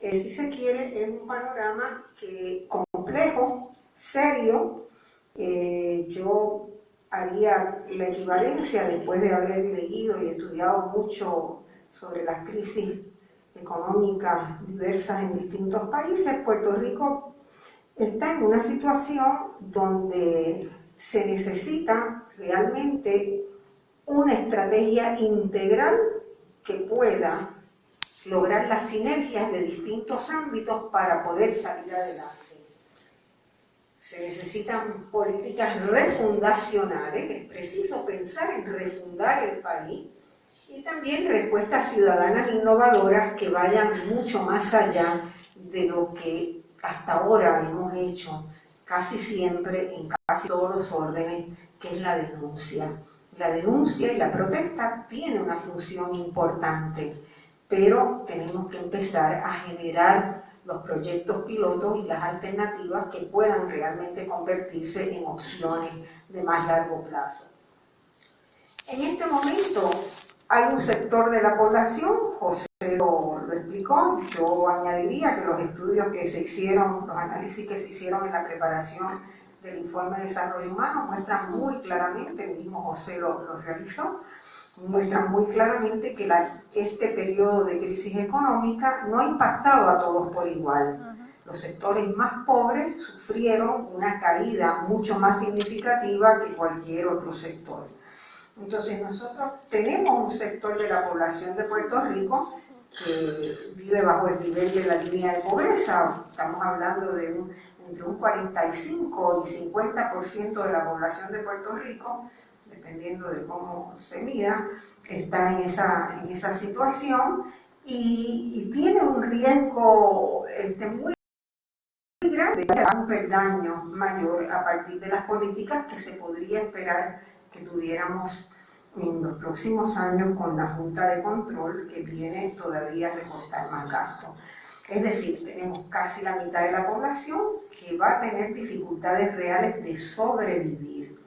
si se quiere, es un panorama complejo, serio. Yo haría la equivalencia, después de haber leído y estudiado mucho sobre las crisis económicas diversas en distintos países. Puerto Rico está en una situación donde se necesita realmente una estrategia integral que pueda lograr las sinergias de distintos ámbitos para poder salir adelante. Se necesitan políticas refundacionales, es preciso pensar en refundar el país, y también respuestas ciudadanas innovadoras que vayan mucho más allá de lo que hasta ahora hemos hecho casi siempre en casi todos los órdenes, que es la denuncia. La denuncia y la protesta tienen una función importante, pero tenemos que empezar a generar los proyectos pilotos y las alternativas que puedan realmente convertirse en opciones de más largo plazo. En este momento hay un sector de la población, José lo explicó, yo añadiría que los estudios que se hicieron, los análisis que se hicieron en la preparación del informe de desarrollo humano muestran muy claramente, el mismo José lo realizó, muestran muy claramente que este periodo de crisis económica no ha impactado a todos por igual. Los sectores más pobres sufrieron una caída mucho más significativa que cualquier otro sector. Entonces nosotros tenemos un sector de la población de Puerto Rico que vive bajo el nivel de la línea de pobreza. Estamos hablando de entre un 45 y 50% de la población de Puerto Rico, dependiendo de cómo se mida, está en esa situación y tiene un riesgo muy grande de un peldaño mayor a partir de las políticas que se podría esperar que tuviéramos en los próximos años con la Junta de Control, que viene todavía a recortar más gastos. Es decir, tenemos casi la mitad de la población que va a tener dificultades reales de sobrevivir.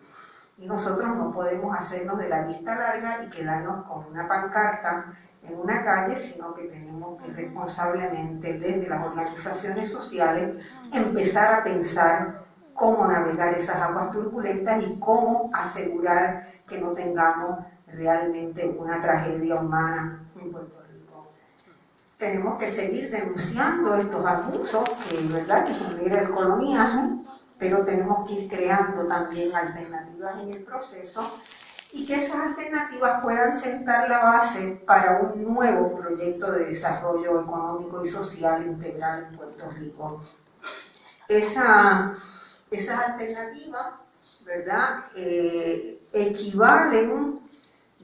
Y nosotros no podemos hacernos de la vista larga y quedarnos con una pancarta en una calle, sino que tenemos que responsablemente desde las organizaciones sociales empezar a pensar cómo navegar esas aguas turbulentas y cómo asegurar que no tengamos realmente una tragedia humana en Puerto Rico. Tenemos que seguir denunciando estos abusos ¿verdad?, que genera el coloniaje, pero tenemos que ir creando también alternativas en el proceso y que esas alternativas puedan sentar la base para un nuevo proyecto de desarrollo económico y social integral en Puerto Rico. Esas alternativas, ¿verdad?, equivalen,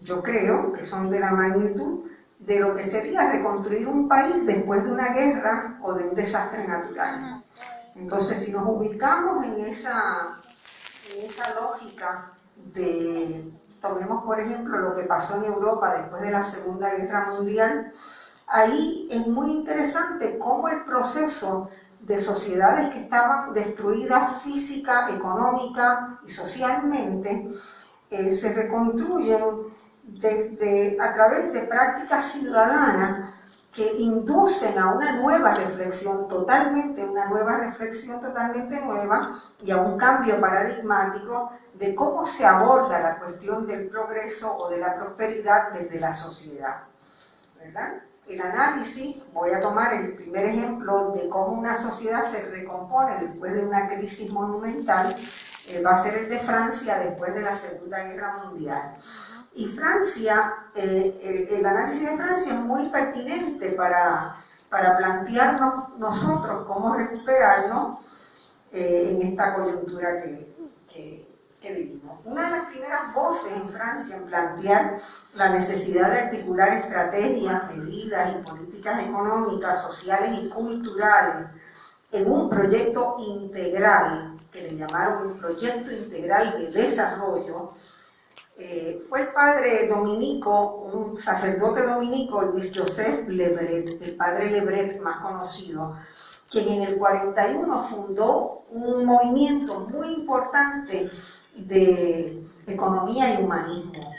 yo creo, que son de la magnitud de lo que sería reconstruir un país después de una guerra o de un desastre natural. Entonces, si nos ubicamos en esa lógica de, tomemos por ejemplo lo que pasó en Europa después de la Segunda Guerra Mundial, ahí es muy interesante cómo el proceso de sociedades que estaban destruidas física, económica y socialmente se reconstruyen a través de prácticas ciudadanas que inducen a una nueva reflexión totalmente nueva y a un cambio paradigmático de cómo se aborda la cuestión del progreso o de la prosperidad desde la sociedad, ¿verdad? El análisis, voy a tomar el primer ejemplo de cómo una sociedad se recompone después de una crisis monumental, va a ser el de Francia después de la Segunda Guerra Mundial. Y Francia, el análisis de Francia es muy pertinente para plantearnos nosotros cómo recuperarnos en esta coyuntura que vivimos. Una de las primeras voces en Francia en plantear la necesidad de articular estrategias, medidas y políticas económicas, sociales y culturales en un proyecto integral, que le llamaron un proyecto integral de desarrollo, fue el padre dominico, un sacerdote dominico, Louis-Joseph Le Bret, el padre Le Bret más conocido, quien en el 41 fundó un movimiento muy importante de economía y humanismo.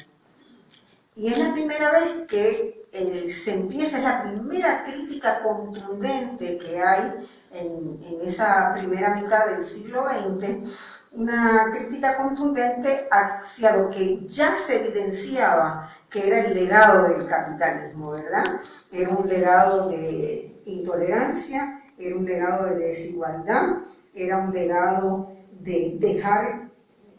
Y es la primera vez que se empieza, es la primera crítica contundente que hay en esa primera mitad del siglo XX, una crítica contundente hacia lo que ya se evidenciaba que era el legado del capitalismo, ¿verdad? Era un legado de intolerancia, era un legado de desigualdad, era un legado de dejar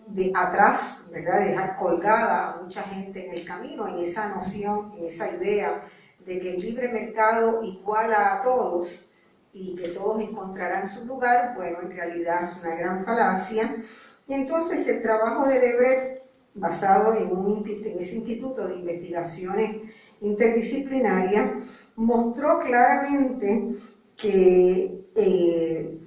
de atrás, ¿verdad? Dejar colgada a mucha gente en el camino, en esa noción, en esa idea de que el libre mercado iguala a todos y que todos encontrarán su lugar. Bueno, en realidad es una gran falacia. Y entonces el trabajo de Lebret, basado en ese Instituto de Investigaciones Interdisciplinarias, mostró claramente que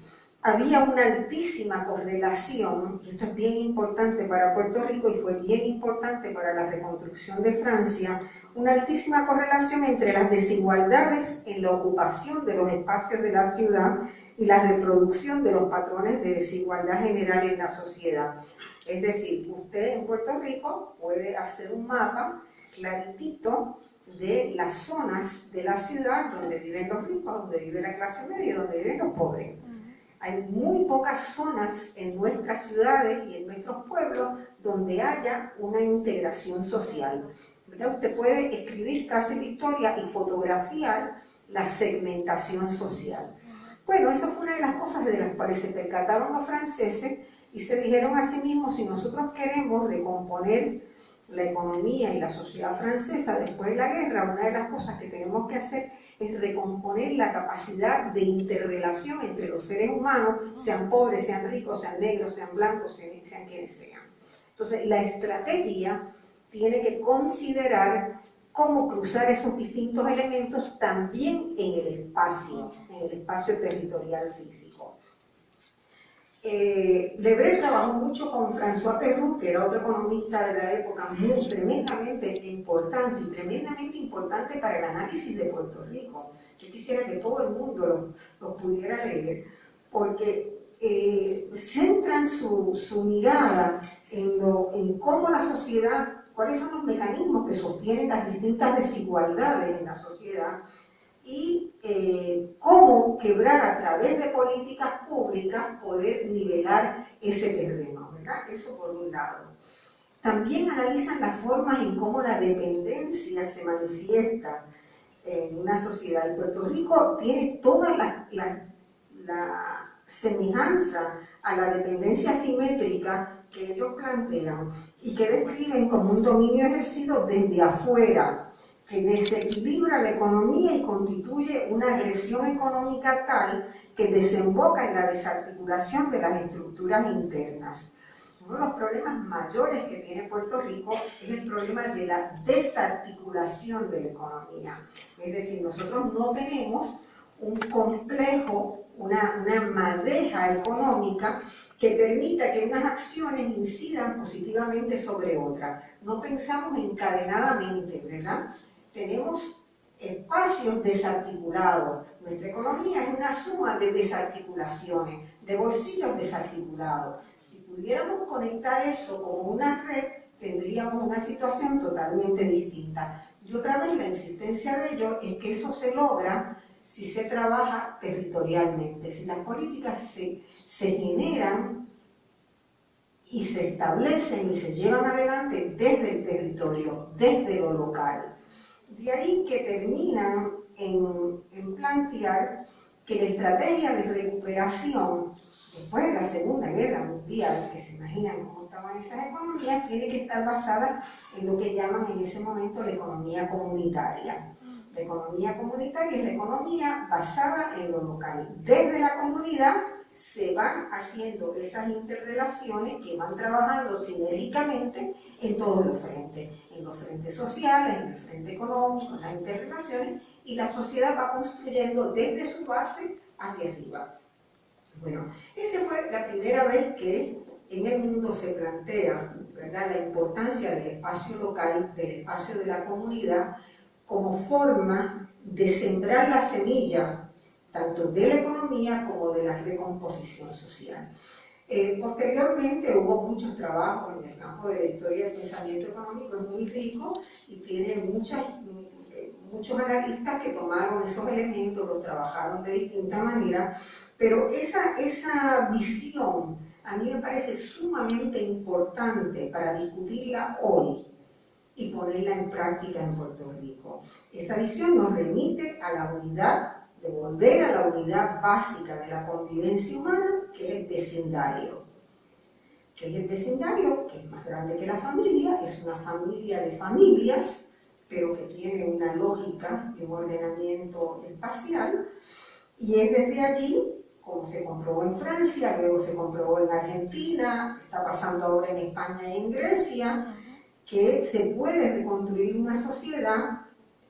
había una altísima correlación, y esto es bien importante para Puerto Rico y fue bien importante para la reconstrucción de Francia, una altísima correlación entre las desigualdades en la ocupación de los espacios de la ciudad y la reproducción de los patrones de desigualdad general en la sociedad. Es decir, usted en Puerto Rico puede hacer un mapa claritito de las zonas de la ciudad donde viven los ricos, donde vive la clase media, donde viven los pobres. Hay muy pocas zonas en nuestras ciudades y en nuestros pueblos donde haya una integración social. ¿Verdad? Usted puede escribir casi la historia y fotografiar la segmentación social. Bueno, eso fue una de las cosas de las cuales se percataron los franceses y se dijeron a sí mismos: si nosotros queremos recomponer la economía y la sociedad francesa después de la guerra, una de las cosas que tenemos que hacer es recomponer la capacidad de interrelación entre los seres humanos, sean pobres, sean ricos, sean negros, sean blancos, sean quienes sean. Entonces, la estrategia tiene que considerar cómo cruzar esos distintos elementos también en el espacio territorial físico. Lebret trabajó mucho con François Perroux, que era otro economista de la época tremendamente importante para el análisis de Puerto Rico. Yo quisiera que todo el mundo lo pudiera leer, porque centran su mirada en cómo la sociedad, cuáles son los mecanismos que sostienen las distintas desigualdades en la sociedad, y cómo quebrar a través de políticas públicas poder nivelar ese terreno, ¿verdad? Eso por un lado. También analizan las formas en cómo la dependencia se manifiesta en una sociedad. Y Puerto Rico tiene toda la semejanza a la dependencia simétrica que ellos plantean y que describen como un dominio ejercido desde afuera, que desequilibra la economía y constituye una agresión económica tal que desemboca en la desarticulación de las estructuras internas. Uno de los problemas mayores que tiene Puerto Rico es el problema de la desarticulación de la economía. Es decir, nosotros no tenemos un complejo, una madeja económica que permita que unas acciones incidan positivamente sobre otras. No pensamos encadenadamente, ¿verdad? Tenemos espacios desarticulados. Nuestra economía es una suma de desarticulaciones, de bolsillos desarticulados. Si pudiéramos conectar eso como una red, tendríamos una situación totalmente distinta. Y otra vez la insistencia de ello es que eso se logra si se trabaja territorialmente, si las políticas se generan y se establecen y se llevan adelante desde el territorio, desde lo local. De ahí que terminan en plantear que la estrategia de recuperación después de la Segunda Guerra Mundial, que se imaginan cómo estaban esas economías, tiene que estar basada en lo que llaman en ese momento la economía comunitaria. La economía comunitaria es la economía basada en lo local. Desde la comunidad se van haciendo esas interrelaciones que van trabajando sinérgicamente en todos los frentes sociales, en el frente económico, en las interrelaciones, y la sociedad va construyendo desde su base hacia arriba. Bueno, esa fue la primera vez que en el mundo se plantea, ¿verdad?, la importancia del espacio local, del espacio de la comunidad, como forma de sembrar la semilla tanto de la economía como de la recomposición social. Posteriormente hubo muchos trabajos en el campo de la historia del pensamiento económico, es muy rico y tiene muchas muchos analistas que tomaron esos elementos, los trabajaron de distinta manera, pero esa visión a mí me parece sumamente importante para discutirla hoy y ponerla en práctica en Puerto Rico. Esta visión nos remite a la unidad, de volver a la unidad básica de la convivencia humana, que es el vecindario. Que es el vecindario, que es más grande que la familia, es una familia de familias, pero que tiene una lógica y un ordenamiento espacial, y es desde allí, como se comprobó en Francia, luego se comprobó en Argentina, está pasando ahora en España y en Grecia, que se puede reconstruir una sociedad,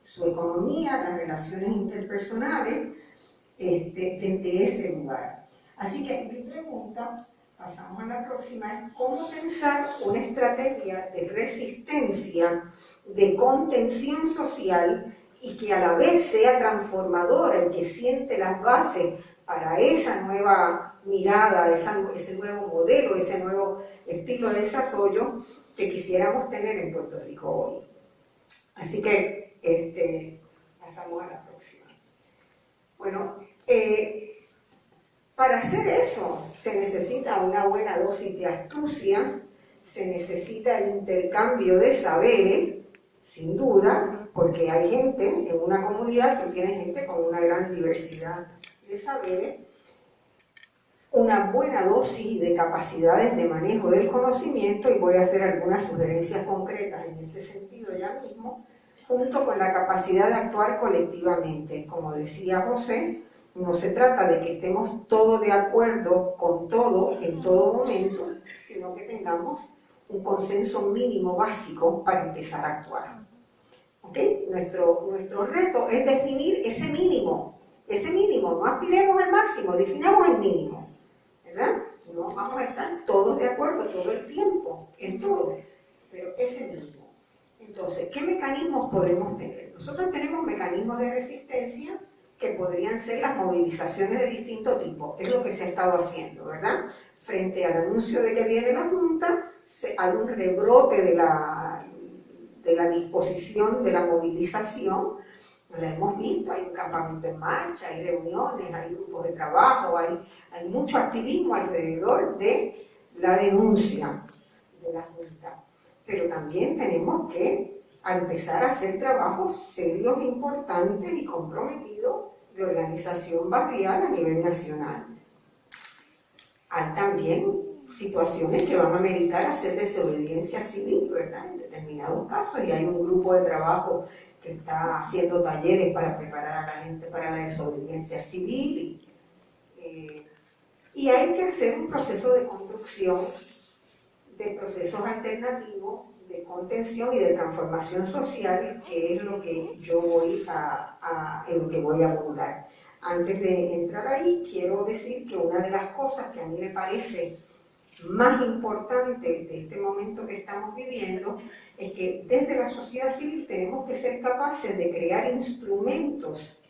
su economía, las relaciones interpersonales, desde ese lugar. Así que mi pregunta, pasamos a la próxima, es cómo pensar una estrategia de resistencia, de contención social y que a la vez sea transformadora y que siente las bases para esa nueva mirada, ese nuevo modelo, ese nuevo estilo de desarrollo que quisiéramos tener en Puerto Rico hoy. Así que pasamos a la próxima. Bueno, para hacer eso se necesita una buena dosis de astucia, se necesita el intercambio de saberes, sin duda, porque hay gente en una comunidad que tiene gente con una gran diversidad de saberes, una buena dosis de capacidades de manejo del conocimiento, y voy a hacer algunas sugerencias concretas en este sentido ya mismo, junto con la capacidad de actuar colectivamente. Como decía José, no se trata de que estemos todos de acuerdo con todo en todo momento, sino que tengamos un consenso mínimo básico para empezar a actuar. ¿Okay? Nuestro reto es definir ese mínimo, no aspiremos al máximo, definamos el mínimo, ¿verdad? No vamos a estar todos de acuerdo todo el tiempo, en todo, pero ese mínimo. Entonces, ¿qué mecanismos podemos tener? Nosotros tenemos mecanismos de resistencia que podrían ser las movilizaciones de distinto tipo. Es lo que se ha estado haciendo, ¿verdad? Frente al anuncio de que viene la Junta, hay un rebrote de la disposición de la movilización. Lo hemos visto, hay un campamento en marcha, hay reuniones, hay grupos de trabajo, hay mucho activismo alrededor de la denuncia de la Junta. Pero también tenemos que empezar a hacer trabajos serios, importantes y comprometidos de organización barrial a nivel nacional. Hay también situaciones que van a meritar hacer desobediencia civil, ¿verdad? En determinados casos, y hay un grupo de trabajo que está haciendo talleres para preparar a la gente para la desobediencia civil. Y hay que hacer un proceso de construcción de procesos alternativos de contención y de transformación social, que es lo que yo voy en lo que voy a abordar. Antes de entrar ahí, quiero decir que una de las cosas que a mí me parece más importante de este momento que estamos viviendo es que desde la sociedad civil tenemos que ser capaces de crear instrumentos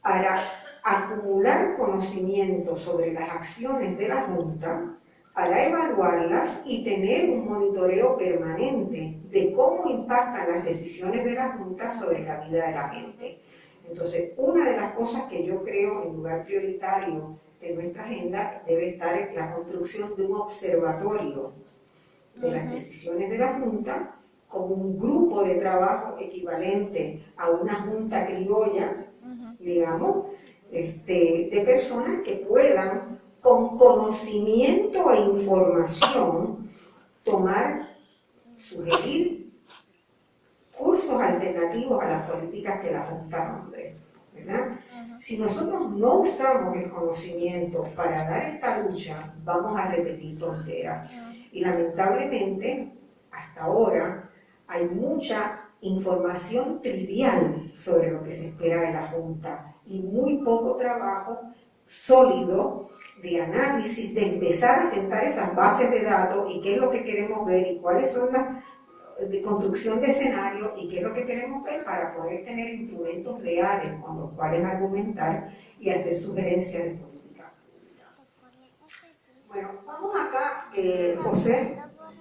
para acumular conocimiento sobre las acciones de la Junta, para evaluarlas y tener un monitoreo permanente de cómo impactan las decisiones de la Junta sobre la vida de la gente. Entonces, una de las cosas que yo creo en lugar prioritario de nuestra agenda debe estar en la construcción de un observatorio de las decisiones de la Junta, como un grupo de trabajo equivalente a una junta criolla, digamos, de personas que puedan, con conocimiento e información, sugerir cursos alternativos a las políticas que la Junta nombre, ¿verdad? Si nosotros no usamos el conocimiento para dar esta lucha, vamos a repetir tonteras. Y lamentablemente, hasta ahora, hay mucha información trivial sobre lo que se espera de la Junta y muy poco trabajo sólido de análisis, de empezar a sentar esas bases de datos y qué es lo que queremos ver y cuáles son las de construcción de escenarios y qué es lo que queremos ver para poder tener instrumentos reales con los cuales argumentar y hacer sugerencias de política pública. Bueno, vamos acá, José,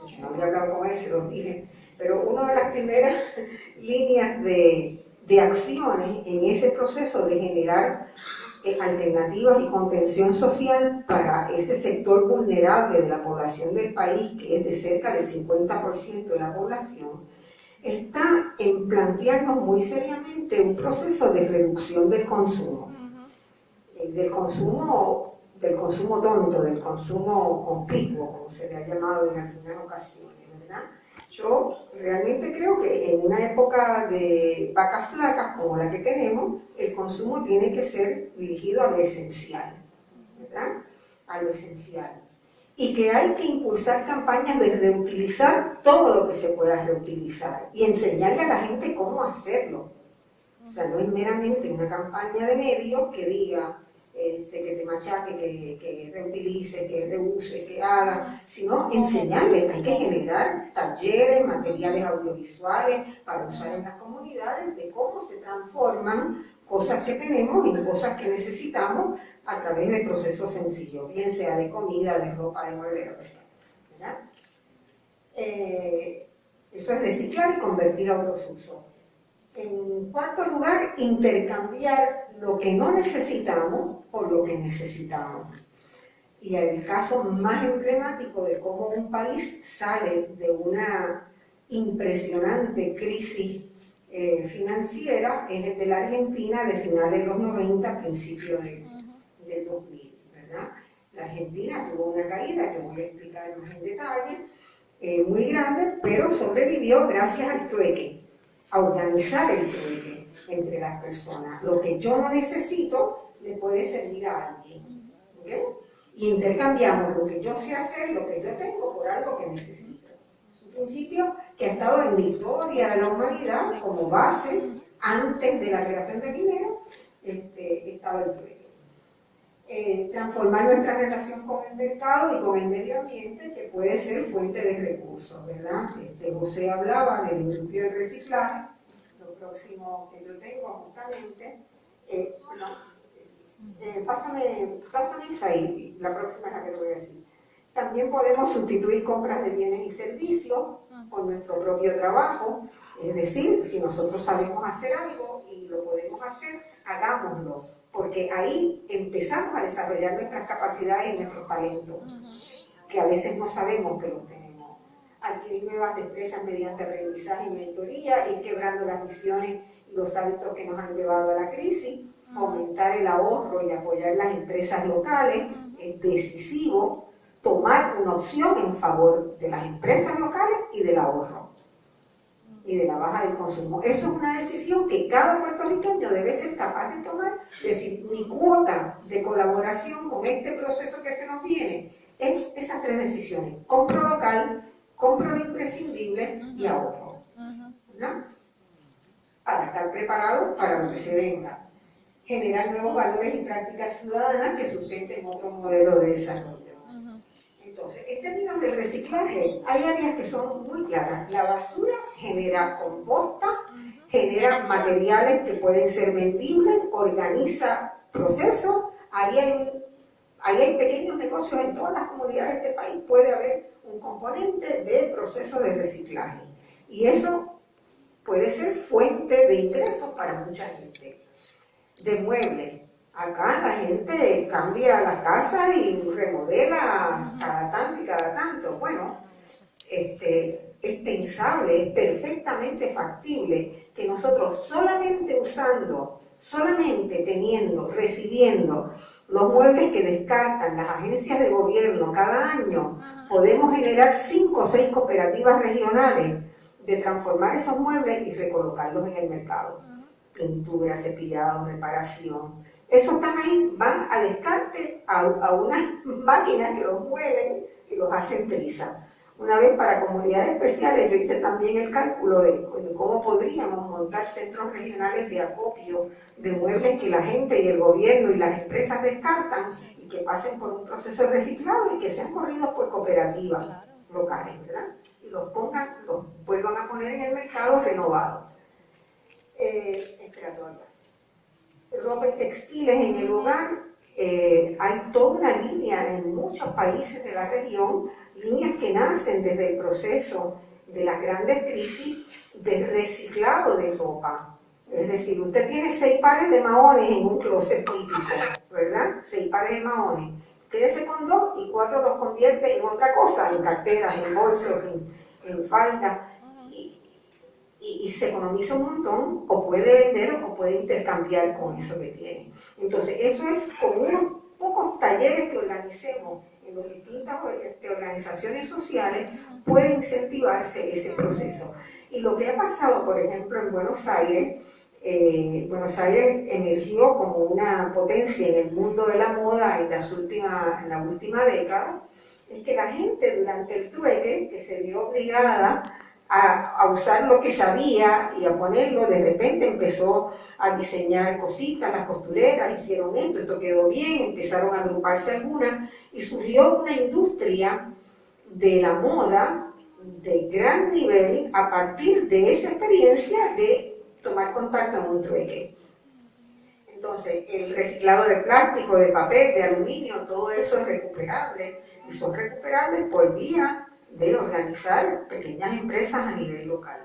yo no había hablado con él, se los dije, Pero una de las primeras líneas de acciones en ese proceso de generar alternativas y contención social para ese sector vulnerable de la población del país, que es de cerca del 50% de la población, está en plantearnos muy seriamente un proceso de reducción del consumo. Del consumo tonto, del consumo conspicuo, como se le ha llamado en algunas ocasiones, ¿verdad? Yo realmente creo que en una época de vacas flacas como la que tenemos, el consumo tiene que ser dirigido a lo esencial, ¿verdad? A lo esencial. Y que hay que impulsar campañas de reutilizar todo lo que se pueda reutilizar y enseñarle a la gente cómo hacerlo. O sea, no es meramente una campaña de medios que diga que te machaque, que reutilice, que reuse, que haga, sino enseñarles. Hay que generar talleres, materiales audiovisuales para usar en las comunidades de cómo se transforman cosas que tenemos en cosas que necesitamos a través de procesos sencillos, bien sea de comida, de ropa, de muebles, lo que sea, ¿verdad? Eso es reciclar y convertir a otros usos. En cuarto lugar, intercambiar lo que no necesitamos por lo que necesitamos. Y el caso más emblemático de cómo un país sale de una impresionante crisis financiera es el de la Argentina de finales de los 90, principios del 2000, ¿verdad? La Argentina tuvo una caída, que voy a explicar más en detalle, muy grande, pero sobrevivió gracias al trueque, a organizar el trueque entre las personas. Lo que yo no necesito le puede servir a alguien. ¿Okay? Y intercambiamos lo que yo sé hacer, lo que yo tengo, por algo que necesito. Es un principio que ha estado en la historia de la humanidad como base, antes de la creación del dinero, estaba el trueque. Transformar nuestra relación con el mercado y con el medio ambiente, que puede ser fuente de recursos, ¿verdad? José hablaba de la industria del reciclaje, lo próximo que yo tengo justamente, pásame esa y la próxima es la que te voy a decir. También podemos sustituir compras de bienes y servicios por nuestro propio trabajo, es decir, si nosotros sabemos hacer algo y lo podemos hacer, hagámoslo, porque ahí empezamos a desarrollar nuestras capacidades y nuestros talentos, que a veces no sabemos que los tenemos. Adquirir nuevas destrezas mediante aprendizaje y mentoría, ir quebrando las visiones y los hábitos que nos han llevado a la crisis, fomentar el ahorro y apoyar las empresas locales, es decisivo tomar una opción en favor de las empresas locales y del ahorro y de la baja del consumo. Eso es una decisión que cada puertorriqueño debe ser capaz de tomar, decir, mi cuota de colaboración con este proceso que se nos viene es esas tres decisiones: compro local, compro lo imprescindible y ahorro, ¿no? Para estar preparados para lo que se venga. Generar nuevos valores y prácticas ciudadanas que sustenten otro modelo de desarrollo. Entonces, en términos del reciclaje, hay áreas que son muy claras. La basura genera composta, genera materiales que pueden ser vendibles, organiza procesos. Ahí hay pequeños negocios en todas las comunidades de este país. Puede haber un componente de proceso de reciclaje. Y eso puede ser fuente de ingresos para mucha gente. De muebles. Acá la gente cambia la casa y remodela cada tanto y cada tanto. Bueno, es pensable, es perfectamente factible que nosotros solamente usando, solamente teniendo, recibiendo los muebles que descartan las agencias de gobierno cada año, podemos generar 5 o 6 cooperativas regionales de transformar esos muebles y recolocarlos en el mercado. Pintura, cepillado, reparación. Esos están ahí, van a descarte a unas máquinas que los mueven y los hacen trizas. Una vez para comunidades especiales yo hice también el cálculo de cómo podríamos montar centros regionales de acopio de muebles que la gente y el gobierno y las empresas descartan y que pasen por un proceso de reciclado y que sean corridos por cooperativas locales, ¿verdad? Y los vuelvan a poner en el mercado renovados. Ropa y textiles en el hogar, hay toda una línea en muchos países de la región, líneas que nacen desde el proceso de las grandes crisis del reciclado de ropa. Es decir, usted tiene 6 pares de maones en un closet típico, ¿verdad? 6 pares de maones. Quédese con 2 y 4 los convierte en otra cosa, en carteras, en bolsos, en faldas. Y se economiza un montón, o puede vender o puede intercambiar con eso que tiene. Entonces, eso es con unos pocos talleres que organicemos en las distintas organizaciones sociales, puede incentivarse ese proceso. Y lo que ha pasado, por ejemplo, en Buenos Aires emergió como una potencia en el mundo de la moda en la última década, es que la gente durante el trueque, que se vio obligada a usar lo que sabía y a ponerlo, de repente empezó a diseñar cositas, las costureras hicieron esto quedó bien, empezaron a agruparse algunas y surgió una industria de la moda de gran nivel a partir de esa experiencia de tomar contacto en un trueque. Entonces, el reciclado de plástico, de papel, de aluminio, todo eso es recuperable y son recuperables por vía de organizar pequeñas empresas a nivel local.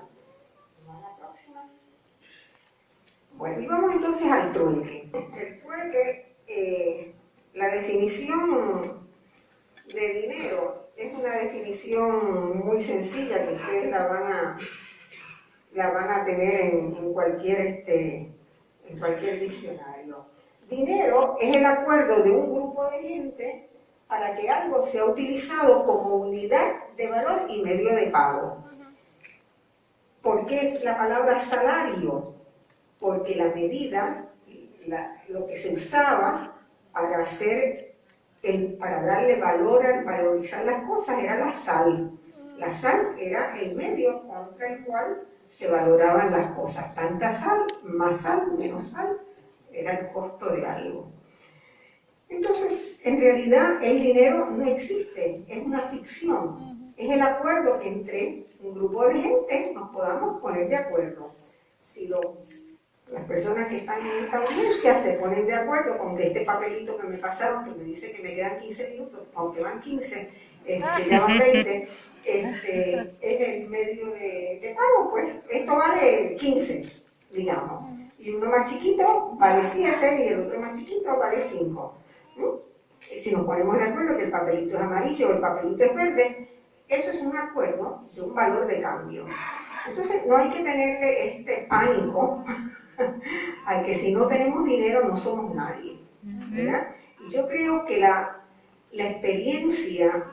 Bueno, y vamos entonces al trueque. El trueque, la definición de dinero es una definición muy sencilla que ustedes la van a tener en cualquier diccionario. Dinero es el acuerdo de un grupo de gente para que algo sea utilizado como unidad de valor y medio de pago. ¿Por qué la palabra salario? Porque la medida, lo que se usaba para darle valor, valorizar las cosas, era la sal. La sal era el medio contra el cual se valoraban las cosas. Tanta sal, más sal, menos sal, era el costo de algo. Entonces, en realidad, el dinero no existe, es una ficción. Es el acuerdo que entre un grupo de gente nos podamos poner de acuerdo. Si las personas que están en esta audiencia se ponen de acuerdo con que este papelito que me pasaron, que me dice que me quedan 15 minutos, aunque van 15, ya van 20, es el medio de pago, pues esto vale 15, digamos. Y uno más chiquito vale 7 y el otro más chiquito vale 5. Si nos ponemos de acuerdo que el papelito es amarillo o el papelito es verde, eso es un acuerdo de un valor de cambio. Entonces no hay que tenerle pánico a que si no tenemos dinero no somos nadie, ¿verdad? Y yo creo que la experiencia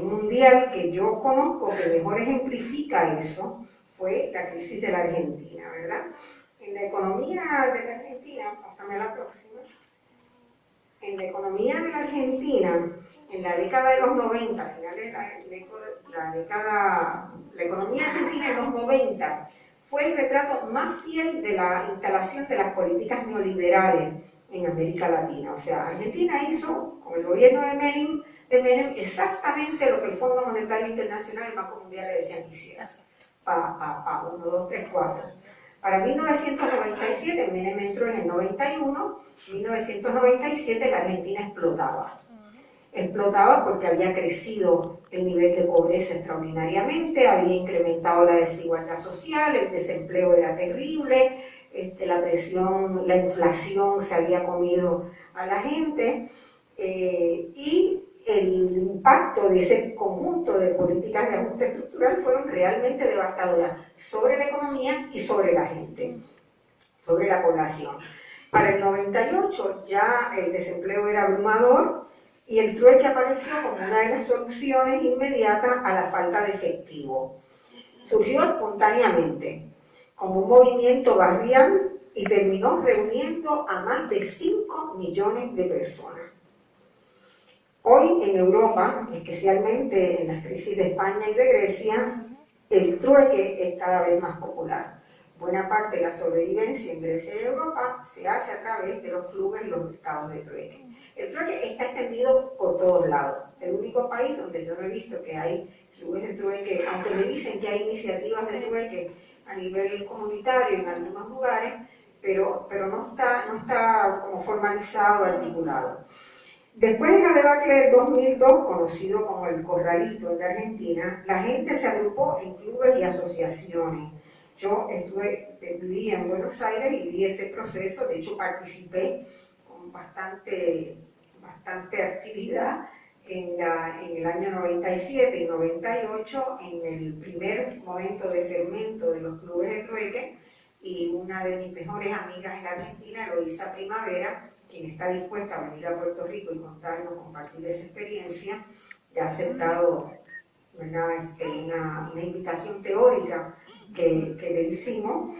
mundial que yo conozco que mejor ejemplifica eso fue la crisis de la Argentina, ¿verdad? En la economía de la Argentina, pásame a la próxima, en la economía de la Argentina, en la década de los 90, finales de la economía argentina de los 90, fue el retrato más fiel de la instalación de las políticas neoliberales en América Latina. O sea, Argentina hizo, con el gobierno de Menem, exactamente lo que el Fondo Monetario Internacional y el Banco Mundial le decían que hiciera. 1, 2, 3, 4. Para 1997, Menem entró en el 91, en 1997 la Argentina explotaba. Explotaba porque había crecido el nivel de pobreza extraordinariamente, había incrementado la desigualdad social, el desempleo era terrible, la inflación se había comido a la gente y el impacto de ese conjunto de políticas de ajuste estructural fueron realmente devastadoras sobre la economía y sobre la gente, sobre la población. Para el 98 ya el desempleo era abrumador y el trueque apareció como una de las soluciones inmediatas a la falta de efectivo. Surgió espontáneamente, como un movimiento barrial y terminó reuniendo a más de 5 millones de personas. Hoy en Europa, especialmente en las crisis de España y de Grecia, el trueque es cada vez más popular. Buena parte de la sobrevivencia en Grecia y Europa se hace a través de los clubes y los mercados de trueque. El trueque está extendido por todos lados. El único país donde yo no he visto que hay clubes de trueque, aunque me dicen que hay iniciativas de trueque a nivel comunitario en algunos lugares, pero no está como formalizado, articulado. Después de la debacle del 2002, conocido como el Corralito en la Argentina, la gente se agrupó en clubes y asociaciones. Yo viví en Buenos Aires y vi ese proceso, de hecho participé con bastante actividad en el año 97 y 98, en el primer momento de fermento de los clubes de trueque, y una de mis mejores amigas en la Argentina, Eloísa Primavera, quien está dispuesta a venir a Puerto Rico y contarnos, compartir esa experiencia, ya ha aceptado una invitación teórica que le hicimos.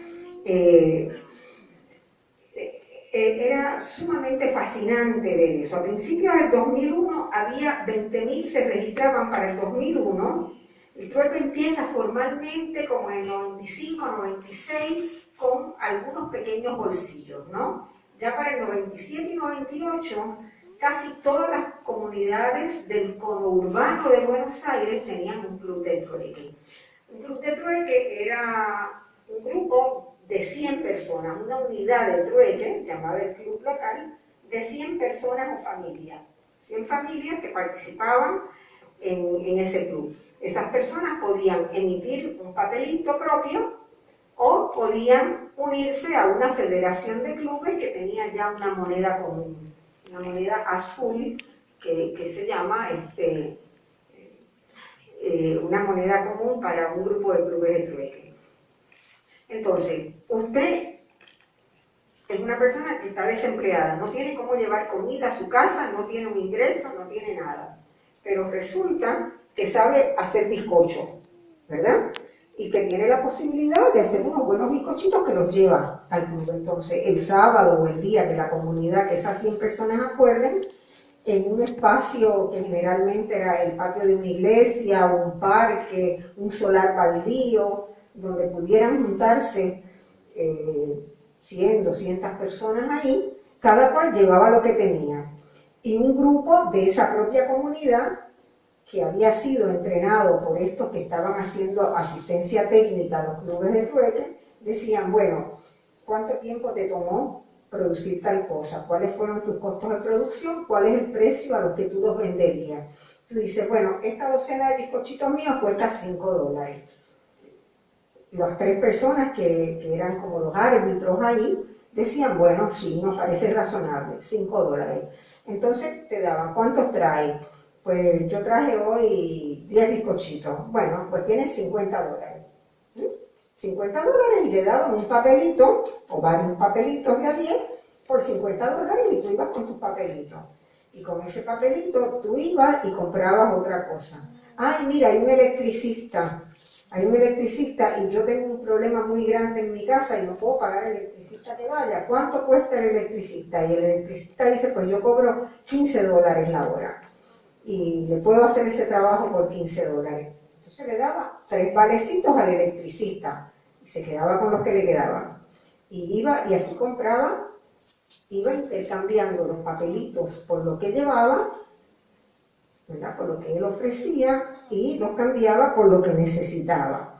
Era sumamente fascinante ver eso. A principios del 2001 había 20.000, se registraban para el 2001. El trueque empieza formalmente como en 95, 96, con algunos pequeños bolsillos, ¿no? Ya para el 97 y 98, casi todas las comunidades del conurbano de Buenos Aires tenían un club de trueque. Un club de trueque era un grupo de 100 personas, una unidad de trueque, llamada el club local, de 100 personas o familias. 100 familias que participaban en ese club. Esas personas podían emitir un papelito propio o podían unirse a una federación de clubes que tenía ya una moneda común, una moneda azul que se llama una moneda común para un grupo de clubes de trueque. Entonces, usted es una persona que está desempleada, no tiene cómo llevar comida a su casa, no tiene un ingreso, no tiene nada, pero resulta que sabe hacer bizcocho, ¿verdad? Y que tiene la posibilidad de hacer unos buenos bizcochitos que los lleva al club. Entonces, el sábado o el día que la comunidad, que esas 100 personas acuerden, en un espacio que generalmente era el patio de una iglesia, un parque, un solar baldío, donde pudieran juntarse 100, 200 personas ahí, cada cual llevaba lo que tenía. Y un grupo de esa propia comunidad, que había sido entrenado por estos que estaban haciendo asistencia técnica a los clubes de trueque, decían, bueno, ¿cuánto tiempo te tomó producir tal cosa? ¿Cuáles fueron tus costos de producción? ¿Cuál es el precio a los que tú los venderías? Tú dices, bueno, esta docena de bizcochitos míos cuesta $5. Las 3 personas que eran como los árbitros ahí, decían, bueno, sí, nos parece razonable, $5. Entonces te daban, ¿cuántos traes? Pues yo traje hoy 10 bizcochitos. Bueno, pues tienes $50. $50 y le daban un papelito o varios papelitos de a 10 por $50 y tú ibas con tus papelitos. Y con ese papelito tú ibas y comprabas otra cosa. Ay, mira, hay un electricista y yo tengo un problema muy grande en mi casa y no puedo pagar al electricista que vaya. ¿Cuánto cuesta el electricista? Y el electricista dice, pues yo cobro $15 la hora y le puedo hacer ese trabajo por $15. Entonces le daba 3 valecitos al electricista y se quedaba con los que le quedaban. Y iba y así compraba, iba intercambiando los papelitos por lo que llevaba, ¿verdad? Por lo que él ofrecía, y los cambiaba por lo que necesitaba.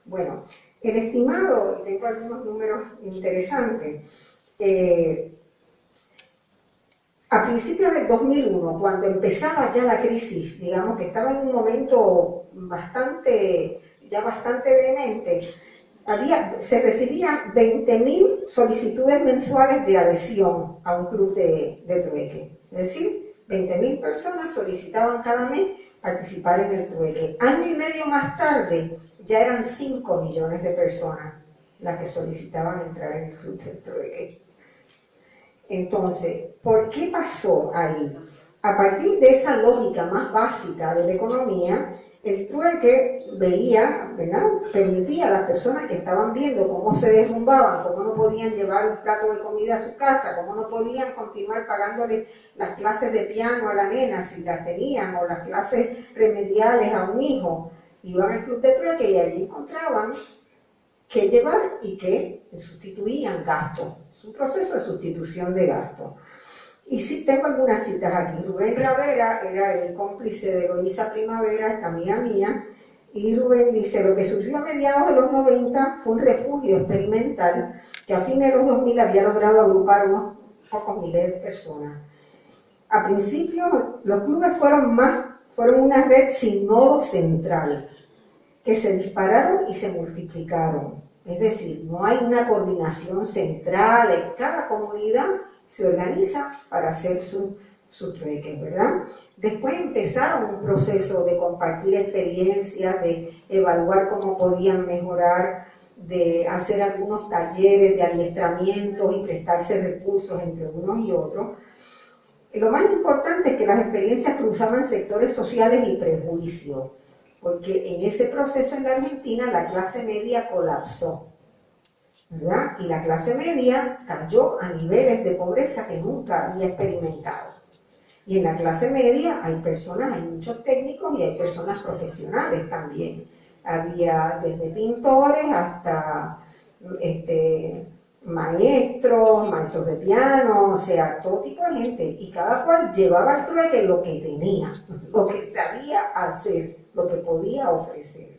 Bueno, el estimado, tengo algunos números interesantes, a principios del 2001, cuando empezaba ya la crisis, digamos que estaba en un momento bastante vehemente, se recibían 20.000 solicitudes mensuales de adhesión a un club de trueque. Es decir, 20.000 personas solicitaban cada mes participar en el trueque. Año y medio más tarde, ya eran 5 millones de personas las que solicitaban entrar en el club del trueque. Entonces, ¿por qué pasó ahí? A partir de esa lógica más básica de la economía, el trueque veía, ¿verdad? Permitía a las personas que estaban viendo cómo se derrumbaban, cómo no podían llevar un plato de comida a su casa, cómo no podían continuar pagándole las clases de piano a la nena si las tenían, o las clases remediales a un hijo. Iban al club de trueque y allí encontraban qué llevar y que sustituían gasto. Es un proceso de sustitución de gasto. Y sí tengo algunas citas aquí. Rubén Gravera era el cómplice de Eloísa Primavera, esta amiga mía, y Rubén dice, lo que surgió a mediados de los 90 fue un refugio experimental que a fines de los 2000 había logrado agrupar unos pocos miles de personas. A principio los clubes fueron una red sin nodo central, que se dispararon y se multiplicaron. Es decir, no hay una coordinación central, cada comunidad se organiza para hacer su trueque, ¿verdad? Después empezaron un proceso de compartir experiencias, de evaluar cómo podían mejorar, de hacer algunos talleres de adiestramiento y prestarse recursos entre unos y otros. Lo más importante es que las experiencias cruzaban sectores sociales y prejuicios, porque en ese proceso en la Argentina la clase media colapsó, ¿verdad? Y la clase media cayó a niveles de pobreza que nunca había experimentado. Y en la clase media hay muchos técnicos y hay personas profesionales también. Había desde pintores hasta maestros de piano, o sea, todo tipo de gente. Y cada cual llevaba al trueque lo que tenía, lo que sabía hacer, lo que podía ofrecer.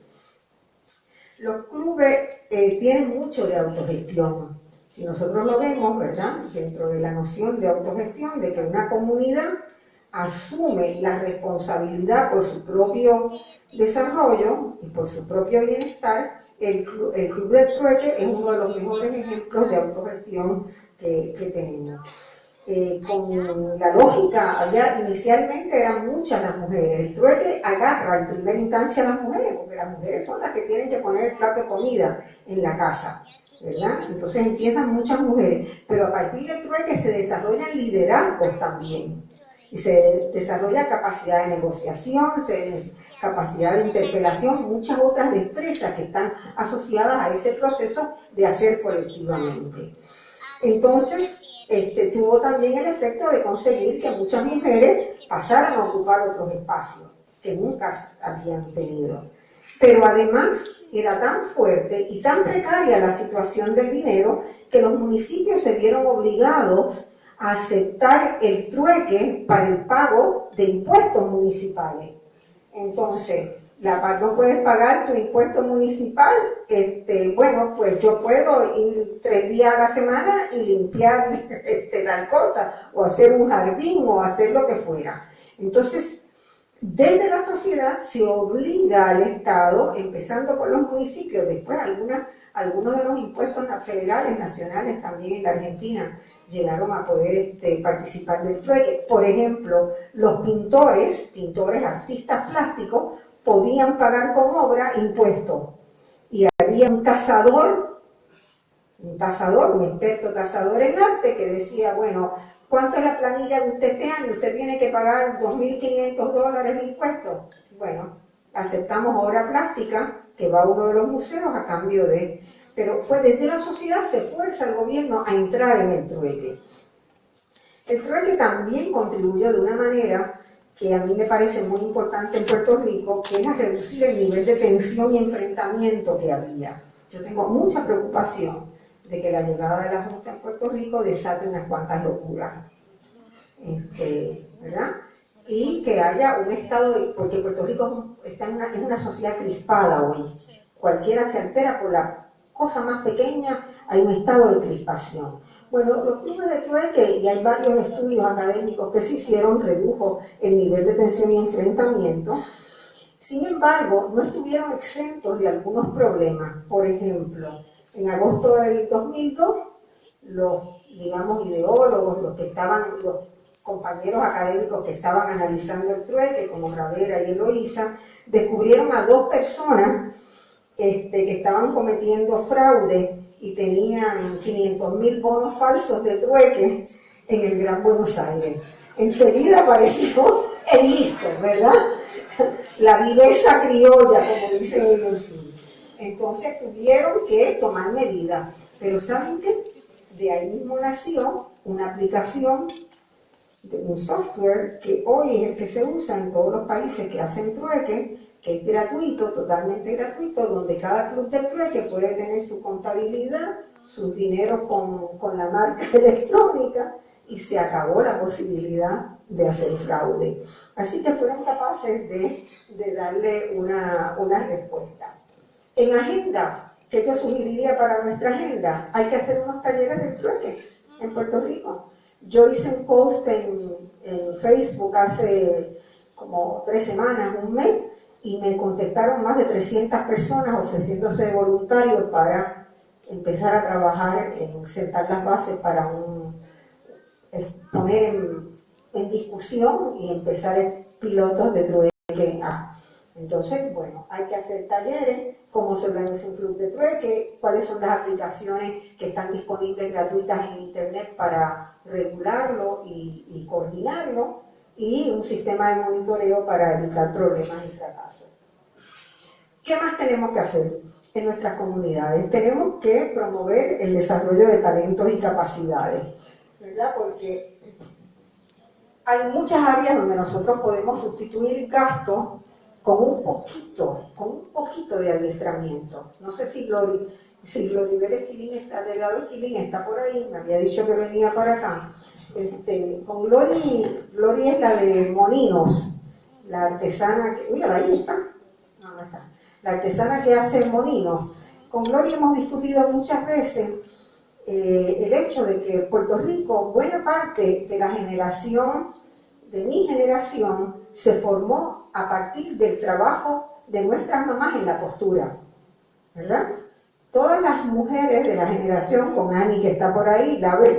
Los clubes tienen mucho de autogestión. Si nosotros lo vemos, ¿verdad?, dentro de la noción de autogestión, de que una comunidad asume la responsabilidad por su propio desarrollo y por su propio bienestar, el Club del Trueque es uno de los mejores ejemplos de autogestión que tenemos. Con la lógica, allá inicialmente eran muchas las mujeres. El trueque agarra en primera instancia a las mujeres, porque las mujeres son las que tienen que poner el plato de comida en la casa, ¿verdad? Entonces empiezan muchas mujeres, pero a partir del trueque se desarrollan liderazgos también. Y se desarrolla capacidad de negociación, capacidad de interpelación, muchas otras destrezas que están asociadas a ese proceso de hacer colectivamente. Entonces, tuvo también el efecto de conseguir que muchas mujeres pasaran a ocupar otros espacios que nunca habían tenido. Pero además era tan fuerte y tan precaria la situación del dinero que los municipios se vieron obligados a aceptar el trueque para el pago de impuestos municipales. Entonces, no puedes pagar tu impuesto municipal, bueno, pues yo puedo ir 3 días a la semana y limpiar tal cosa, o hacer un jardín, o hacer lo que fuera. Entonces, desde la sociedad se obliga al Estado, empezando por los municipios, después algunos de los impuestos federales, nacionales también en la Argentina, llegaron a poder participar del trueque. Por ejemplo, los pintores, artistas plásticos, podían pagar con obra impuestos. Y había un tasador, un experto tasador en arte, que decía, bueno, ¿cuánto es la planilla de usted este año? Usted tiene que pagar $2.500 de impuestos. Bueno, aceptamos obra plástica, que va a uno de los museos a cambio de... Pero fue desde la sociedad se fuerza al gobierno a entrar en el trueque. El trueque también contribuyó de una manera que a mí me parece muy importante en Puerto Rico, que era reducir el nivel de tensión y enfrentamiento que había. Yo tengo mucha preocupación de que la llegada de la Junta en Puerto Rico desate unas cuantas locuras, ¿verdad? Y que haya un estado, porque Puerto Rico es una sociedad crispada hoy. Cualquiera se altera por la cosa más pequeña, hay un estado de crispación. Bueno, los clubes de trueque, y hay varios estudios académicos que se hicieron, redujo el nivel de tensión y enfrentamiento. Sin embargo, no estuvieron exentos de algunos problemas. Por ejemplo, en agosto del 2002, los, ideólogos, los compañeros académicos que estaban analizando el trueque, como Ravera y Eloísa, descubrieron a 2 personas que estaban cometiendo fraude y tenían 500.000 bonos falsos de trueque en el Gran Buenos Aires. Enseguida apareció el listo, ¿verdad? La viveza criolla, como dicen ellos. Entonces tuvieron que tomar medidas. Pero ¿saben qué? De ahí mismo nació una aplicación de un software que hoy es el que se usa en todos los países que hacen trueque, que es gratuito, totalmente gratuito, donde cada club del trueque puede tener su contabilidad, sus dineros con la marca electrónica, y se acabó la posibilidad de hacer fraude. Así que fueron capaces de darle una respuesta. En agenda, ¿qué te sugeriría para nuestra agenda? Hay que hacer unos talleres de trueque en Puerto Rico. Yo hice un post en Facebook hace como 3 semanas, un mes, y me contactaron más de 300 personas ofreciéndose de voluntarios para empezar a trabajar en sentar las bases para poner en discusión y empezar pilotos de trueque A. Entonces, bueno, hay que hacer talleres, cómo se organiza un club de trueque, cuáles son las aplicaciones que están disponibles gratuitas en internet para regularlo y coordinarlo, y un sistema de monitoreo para evitar problemas y fracasos. ¿Qué más tenemos que hacer en nuestras comunidades? Tenemos que promover el desarrollo de talentos y capacidades, ¿verdad? Porque hay muchas áreas donde nosotros podemos sustituir gastos con un poquito de adiestramiento. No sé si Glory Vélez Quilín está, Delgado Quilín está por ahí, me había dicho que venía para acá. Con Glory es la de Moninos, la artesana que, mira, ahí está, no está, la artesana que hace moninos. Con Glory hemos discutido muchas veces el hecho de que Puerto Rico, buena parte de la generación, de mi generación, se formó a partir del trabajo de nuestras mamás en la costura, ¿verdad? Todas las mujeres de la generación, con Ani que está por ahí, la ve